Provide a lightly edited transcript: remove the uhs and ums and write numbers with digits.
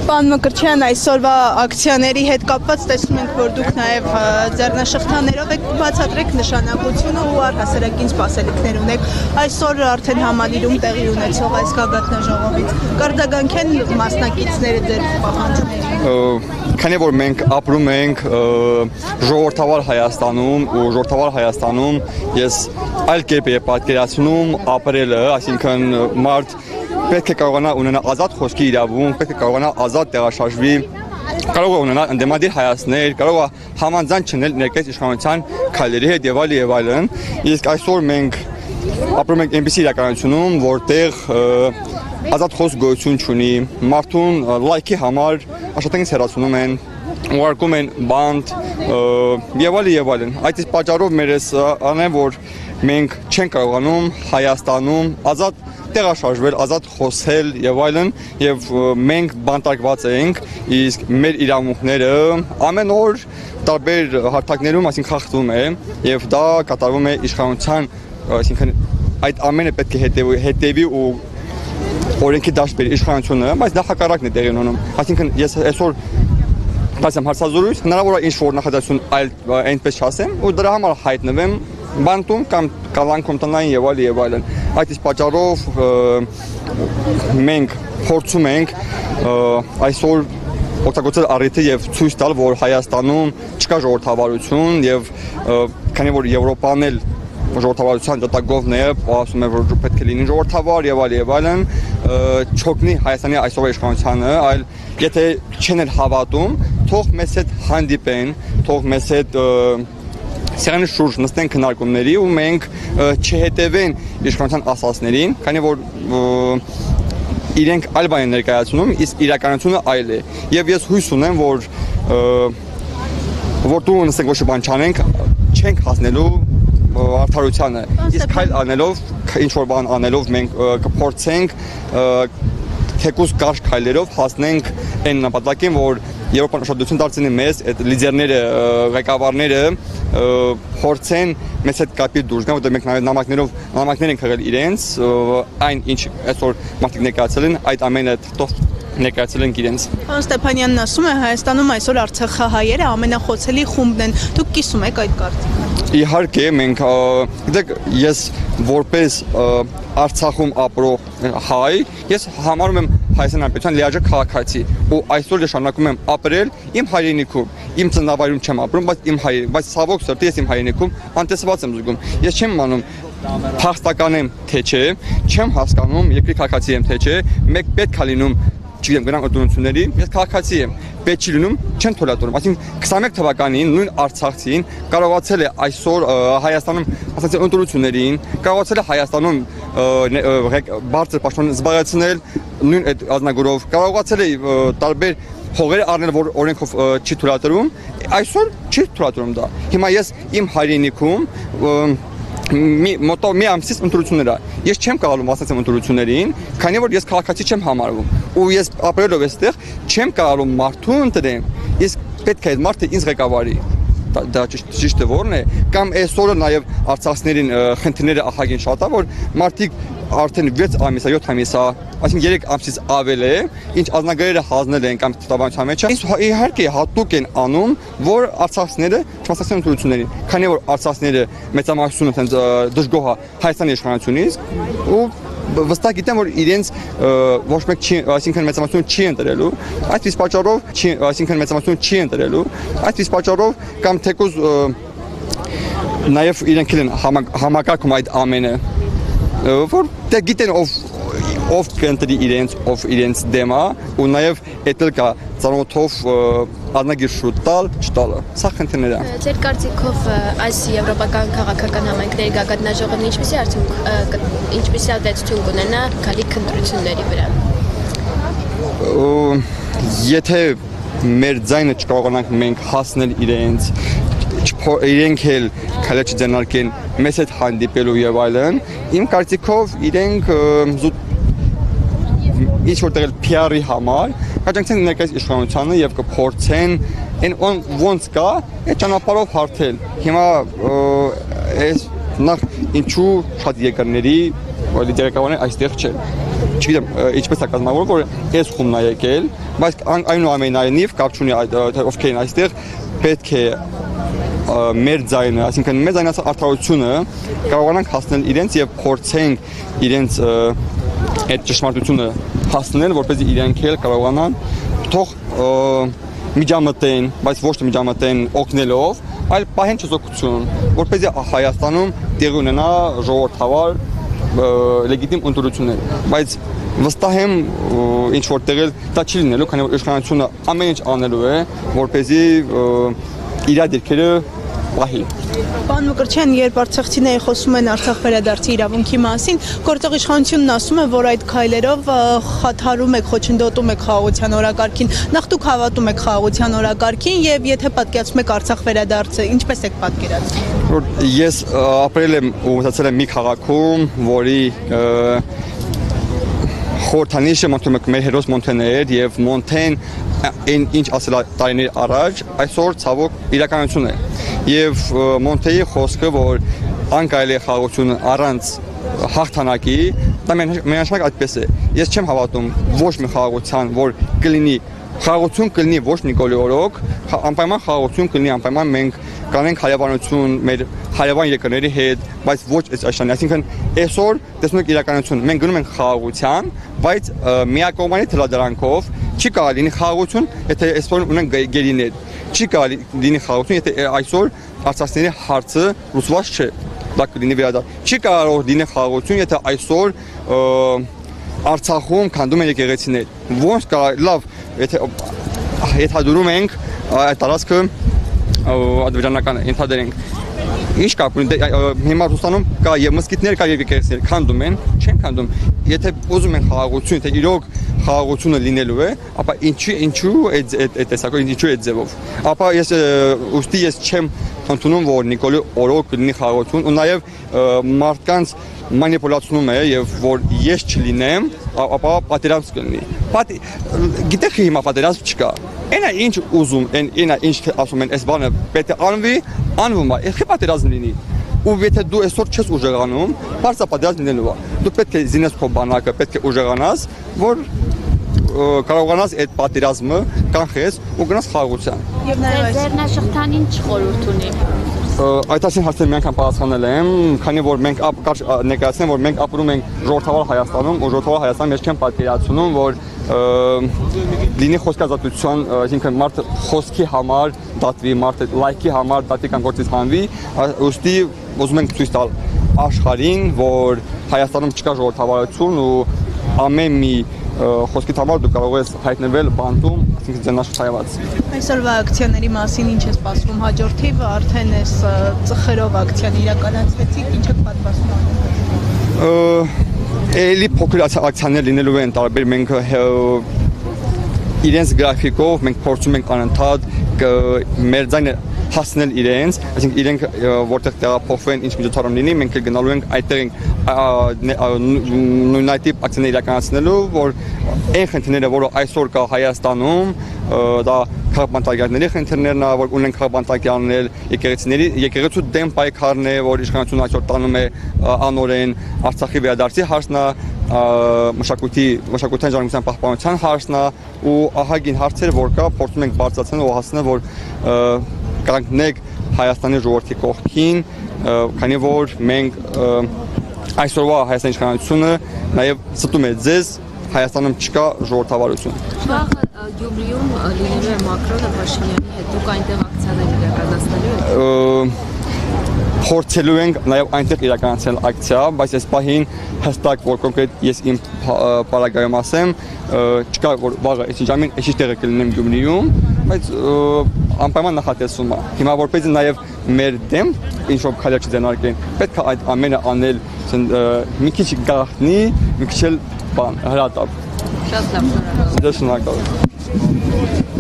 Պարոն Մկրտչյան, այսօրվա ակցիաների հետ կապված տեսնում ենք, որ դուք նաև ձեռնաշղթաներով եք բացատրեք նշանակությունը ու առհասարակ ինչ սպասելիքներ ունեք այսօր արդեն համալիրում տեղի ունեցող այս գագաթնաժողովից։ Կարձագանք են մասնակիցները ձեր պահանջներին։ Քանի որ մենք ապրում ենք ժողովրդավար Հայաստանում ու ժողովրդավար Հայաստանում ես այլ կերպ եմ պատկերացնում ապրելը, այսինքն մարդ պետք է կարողանա ունենալ ազատ խոսքի իրավունք, պետք է կարողանա ազատ տեղաշարժվի, կարող է ունենալ ընդդիմադիր հայացքներ, կարող է համաձայն չլինել ներկայիս իշխանության քայլերի հետ եւ այլն, իսկ այսօր մենք ապրում ենք այնպիսի իրականությունում, որտեղ ազատ խոսք գոյություն չունի, մարդուն լայքի համար աշխատանքից հեռացնում են, ուղարկում են բանտ եւ այլն։ Այդ իսկ պատճառով մեր անեն, որ մենք չենք կարողանում Հայաստանում ազատ տեղաշարժվել, ազատ խոսել եւ այլն, եւ մենք բանտարկված ենք, իսկ մեր իրավունքները ամեն օր տարբեր հարթակներում, այսինքն խախտվում է եւ դա կատարվում է իշխանության, այսինքն այդ ամենը պետք է հետեւի ու օրենքի դաշտ բերի իշխանությունը, բայց դա հակառակն է տեղի ունենում։ Այսինքն ես այսօր բացեմ հարցազրույց, հնարավոր է ինչ-որ նախաձեռնություն այլ այնպես չասեմ ու դրա համար հայտնվեմ բանտում կամ կալանքում տնային եւ այլն։ Այդ իսկ պատճառով մենք փորձում ենք այսօր օգտագործել առիթը եւ ցույց տալ, որ Հայաստանում չկա ժողովրդավարություն եւ քանի որ Եվրոպան էլ ժողովրդավարության դատագովն է, ասում է, որ պետք է լինի ժողովրդավար եւ այլն, չօգնի Հայաստանի այսօր իշխանությանը, այլ եթե չեն էլ հավատում, թող մեզ հետ հանդիպեն, թող մեզ հետ սեղանի շուրջ նստեն քննարկումների ու մենք չհետևեն իշխանության ասածներին, քանի որ իրենք այլ բան են ներկայացնում, իսկ իրականությունը այլ է։ Եվ ես հույս ունեմ, որ դու նստենք ոչ բան չանենք, չենք հասնելու արդարությանը։ Իսկ քայլ անելով, ինչ-որ բան անելով մենք կփորձենք թեկուզ կարճ քայլերով հասնենք այն նպատակին, որ Եվրոպան ուշադրություն դարձնի մեզ, այդ լիդերները, ղեկավարները փորձեն մեզ հետ կապի դուրս գան, որտեղ մենք նամակներ ենք հղել իրենց, այն ինչ այսօր մարդիկ ներկայացել են, այդ ամենը ներկայացել ենք իրենց։ Պարոն Ստեփանյանն ասում է, Հայաստանում այսօր արցախահայերը ամենախոցելի խումբն են։ Դուք կիսում եք այդ կարծիքը։ Իհարկե, մենք գիտեք, ես որպես Արցախում ապրող հայ, ես համարում եմ Հայաստան Հանրապետության լիարժեք քաղաքացի ու այսօր նշանակում եմ ապրել իմ հայրենիքում, իմ ծննդավայրում չեմ ապրում, բայց ցավոք սրտի ես իմ հայրենիքում անտեսված եմ զգում։ Ես չեմ անում փախստական եմ թե չէ, չեմ հասկանում երկրի քաղաքացի եմ թե չէ, մեկ պետք է լինում չգիտեմ գնանք ընտրությունների, ես քաղաքացի եմ, պետք չի լինում, չեն թույլատրում։ Այսինքն 21 թվականին նույն արցախցին կարողացել է այսօր Հայաստանում ասացի ընտրություններին, կարողացել է Հայաստանում բարձր պաշտոն զբաղեցնել նույն այդ ազնագորով, կարողացել է տարբեր հողեր առնել, որ օրենքով չի թույլատրում, այսօր չի թույլատրում դա։ Հիմա ես իմ հայրենիքում մոտով մի ամսից ընտրություններ է։ Ես չեմ կարողանում մասնակցել ընտրություններին, քանի որ ես քաղաքացի չեմ համարվում։ Ու ես ապրելով այստեղ չեմ կարողանում մարդուն ընտրեմ, իսկ պետք է այդ մարդը ինձ ղեկավարի։ Դա ճիշտ է որն է, կամ այսօրը նաև արցախցիներին խնդիրները ահագին շատ է, որ մարդիկ արդեն 6 ամիս, 7 ամիս, այսինքն 3 ամսից ավել է, ինչ ազնագրերը հանձնել են կամ թվականության մեջ, իհարկե հատուկ են անում, որ արցախցիները չմասնակցեն ընտրություններին, քանի որ արցախցիները մեծամասնությունը դժգոհ է Հայաստանի իշխանությունից ու վստահ գիտեմ, որ իրենց ոչ մեկ չի, այսինքն մեծամասնություն չի ընտրելու, այդ իսկ պատճառով այսինքն մեծամասնություն չի ընտրելու, այդ իսկ պատճառով կամ թեկուզ նաև իրենք են համակարգում այդ ամենը, որ դե գիտեն ով կընտրի իրենց, ով իրենց դեմ է, ու նաև էտել կա ծանոթով ազնագիր շուտ տալ, չտալը։ Սա խնդիրներ է։ Ձեր կարծիքով այս եվրոպական քաղաքական համայնքների գագաթնաժողովն ինչպիսի արդյունք, ինչպիսի ազդեցություն կունենա գալիք ընտրությունների վրա։ Եթե մեր ձայնը չկարողանանք մենք հասնել իրենց, իրենք էլ քայլը չձեռնարկեն մեզ հետ հանդիպելու եւ այլն, իմ կարծիքով իրենք ինչ որտեղ PR-ի համար կաջակցեն ներկայիս իշխանությանը եւ կփորձեն այն ոնց կա այդ ճանապարհով հարթել։ Հիմա այս նախ ինչու շատ երկրների լիդերակավորներ այստեղ չեն։ Չգիտեմ, ինչպես է կազմավորվում, որ այս խումբն է եկել, բայց այնուամենայնիվ կապ չունի ովքեր են այստեղ, պետք է մեր ձայնը, այսինքն մեր ձայնացած արդարությունը կարողանանք հասնել իրենց եւ փորձենք իրենց այդ ճշմարտությունը հասնել, որպեսզի իրենք էլ կարողանան թող միջամտեն, բայց ոչ թե միջամտեն օգնելով, այլ պահեն չզոքություն, որպեսզի Հայաստանում տեղի ունենա ժողովրդավար լեգիտիմ ընտրություններ, բայց վստահ եմ ինչ որտեղ էլ դա չի լինելու, քանի որ իշխանությունը ամեն ինչ անելու է, որպեսզի իր դիրքերը պահի։ Պարոն Մկրտչյան, երբ արցախցիները խոսում են Արցախ վերադարձի իրավունքի մասին, գործող իշխանությունն ասում է, որ այդ քայլերով խաթարում եք, խոչընդոտում եք խաղաղության օրակարգին, նախ դուք հավատում եք խաղաղության օրակարգին եւ եթե պատկերացնում եք Արցախ վերադարձը, ինչպես եք պատկերացնում։ Որ ես ապրել եմ ու մտածել եմ մի քաղաքում, որի խորհրդանիշը մոնտում եք մեր հերոս Մոնթեն էր եւ Մոնթեն ինչ ասել տարիներ առաջ, այսօր ցավոք իրականություն է։ Եվ Մոնթեի խոսքը, որ անկարելի է խաղաղություն առանց հաղթանակի, դա միանշանակ այդպես է։ Ես չեմ հավատում ոչ մի խաղաղության, որ կլինի խաղաղություն կլինի ոչ Նիկոլի օրոք, անպայման խաղաղություն կլինի, անպայման մենք կանենք հարևանություն մեր հարևան երկրների հետ, բայց ոչ այսօր, այսինքն այսօր տեսնում եք իրականություն, մենք գնում ենք խաղաղության, բայց միակողմանի թելադրանքով չի կարելի լինի խաղաղություն, եթե այսօր ունենք գերիներ, չի կարելի լինի խաղաղություն, եթե այսօր արցախցիների հարցը լուծված չէ, դա կլինի վերադարձ, չի կարող լինի խաղաղություն, եթե այսօր Արցախում քանդում են եկեղեցիներ, ոնց կարող լավ, եթե հետադուրում ենք այդ տարածքը ադրբեջանական ենթադրենք, ինչ կապ ունի, հիմա Ռուսաստանում կա եւ մզկիթներ, կա եւ եկեղեցիներ, քանդում են, չեն քանդում, եթե ուզում են խաղաղություն, եթե իրոք խաղաղությունը լինելու է, ապա ինչու այդ տեսակով, ինչու այդ ձևով, ապա ուստի ես չեմ ընդունում, որ Նիկոլի օրոք լինի խաղաղություն ու նաեւ մարդկանց մանիպուլացնում է եւ որ ես չլինեմ, ապա պատերազմ կլինի։ Գիտեք հիմա պատերազմ չկա։ Այնա ինչ ուզում, այնա ինչ ասում են, այս բանը պետք է անվի, անվում է, ეხի պատերազմ լինի։ Ու եթե դու այսօր չես ուժեղանում, բարձր պատերազմ լինելու է։ Դու պետք է զինես քո բանակը, պետք է ուժեղանաս, որ կարողանաս այդ պատերազմը կանխես ու գնաս խաղաղության։ Եվ նաեւ ձեռնաշխտան ինչ խորհուրդ ունի։ Այդ ասին հարցերը մի անգամ պատասխանել եմ, քանի որ մենք ներկայացնեմ, որ մենք ապրում ենք ժողովրդավար Հայաստանում, ու ժողովրդավար Հայաստանում ես չեմ պատկերացնում, որ լինի խոսքազատության, այսինքն մարդը խոսքի համար դատվի, մարդը լայքի համար դատի կամ գործից հանվի, ուստի ուզում ենք ցույց տալ աշխարհին, որ Հայաստանում չկա ժողովրդավարություն ու ամեն մի խոսքիդ համար դու կարող ես հայտնվել բանտում, այսինքն ձեռնաշխտայված։ Այսօրվա ակցիաների մասին ինչ է սպասվում հաջորդիվ, արդեն այս ծխերով ակցիան իրականացվեցիք, ինչ եք պատվաստում։ Էլի փոքր ակցիաներ լինելու են տարբեր, մենք իրենց գրաֆիկով մենք փորձում ենք անընդհատ մեր ձայնը հասնել իրենց, այսինքն իրենք որտեղ տեղափոխվեն, ինչ միջոցառում լինի, մենք գնալու ենք այդտեղ նույնատիպ ակցիաներ իրականացնելու, որ այն խնդիրները, որը այսօր կա Հայաստանում, դա քաղաքապետարանի խնդիրներն է, որ ունենք քաղաքապետարաններ, եկեղեցու դեմ պայքարն է, որ իշխանությունը այսօր տանում է անօրեն, Արցախի վերադարձի հարցն է, մշակութային ժառանգության պահպանության հարցն է ու ահագին հարցեր, որ կա, փորձում ենք բարձրացնել ու հասնել, որ կանգնենք Հայաստանի ժողովրդի կողքին, քանի որ մենք այսօրվա Հայաստանի իշխանությունը նաև ստում է ձեզ, Հայաստանում չկա ժողովրդավարություն։ Վաղը Գյումրիում լինելու է Մակրոնը Փաշինյանի հետ, դուք այնտեղ ակցիաներ իրականացնելու եք։ Փորձելու ենք նաև այնտեղ իրականացնել ակցիա, բայց այս պահին հստակ որ կոնկրետ ես իմ պարագայում ասեմ, չկա որ վաղը այս ժամին այս տեղը կլինեմ Գյումրիում, բայց անպայման նախատեսվում է։ Հիմա որպեսզի նաև մեր դեմ ինչ-որ քայլեր չձեռնարկեն, պետք է այդ ամենը անել մի քիչ գաղտնի, մի քիչ էլ հրատապ։ Շատ լավ, շնորհակալ։ Շնորհակալ։